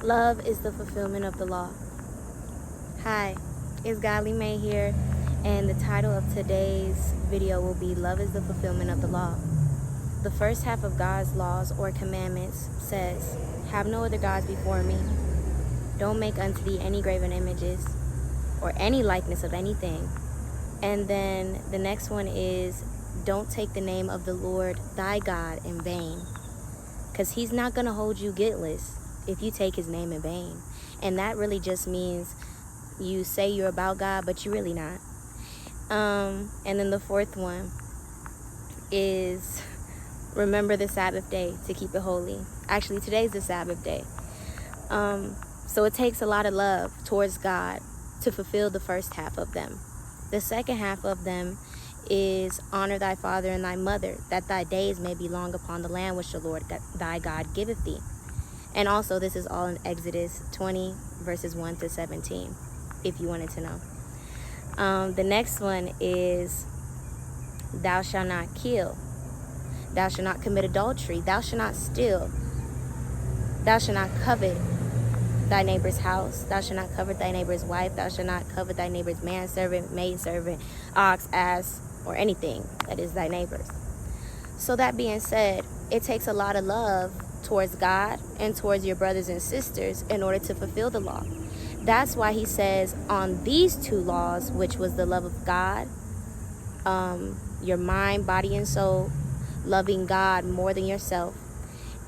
Love is the fulfillment of the law. Hi, it's Godly May here, and the title of today's video will be Love is the fulfillment of the law. The first half of God's laws or commandments says, have no other gods before me. Don't make unto thee any graven images or any likeness of anything. And then the next one is, don't take the name of the Lord thy God in vain, because he's not going to hold you guiltless if you take his name in vain. And that really just means you say you're about God, but you're really not. And then the fourth one is, remember the Sabbath day to keep it holy. Actually, today's the Sabbath day. So it takes a lot of love towards God to fulfill the first half of them. The second half of them is, honor thy father and thy mother, that thy days may be long upon the land which the Lord thy God giveth thee. And also, this is all in Exodus 20, verses 1 to 17, if you wanted to know. The next one is, thou shalt not kill. Thou shalt not commit adultery. Thou shalt not steal. Thou shalt not covet thy neighbor's house. Thou shalt not covet thy neighbor's wife. Thou shalt not covet thy neighbor's manservant, maidservant, ox, ass, or anything that is thy neighbor's. So that being said, it takes a lot of love towards God and towards your brothers and sisters in order to fulfill the law. That's why he says on these two laws, which was the love of God, your mind, body, and soul, loving God more than yourself,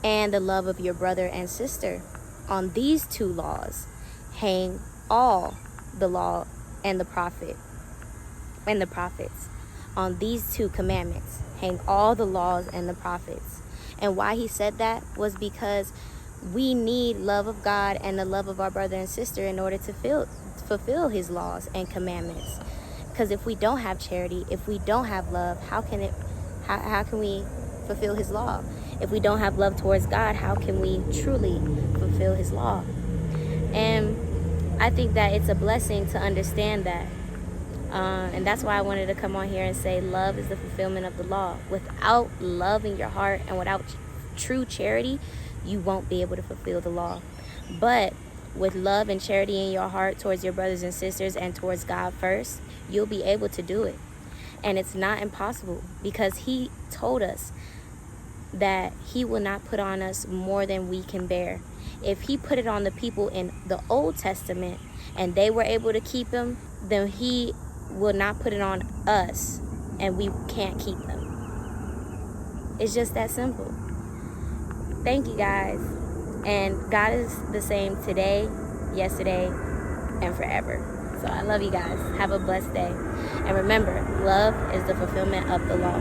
and the love of your brother and sister. On these two laws hang all the law and the prophets. On these two commandments hang all the laws and the prophets. And why he said that was because we need love of God and the love of our brother and sister in order to fulfill his laws and commandments. Because if we don't have charity, if we don't have love, how can we fulfill his law? If we don't have love towards God, how can we truly fulfill his law? And I think that it's a blessing to understand that. And that's why I wanted to come on here and say love is the fulfillment of the law. Without love in your heart and without true charity, you won't be able to fulfill the law. But with love and charity in your heart towards your brothers and sisters and towards God first, you'll be able to do it. And it's not impossible, because he told us that he will not put on us more than we can bear. If he put it on the people in the Old Testament and they were able to keep him, then he will not put it on us and we can't keep them. It's just that simple. Thank you, guys. And God is the same today, yesterday, and forever. So I love you guys. Have a blessed day. And remember, love is the fulfillment of the law.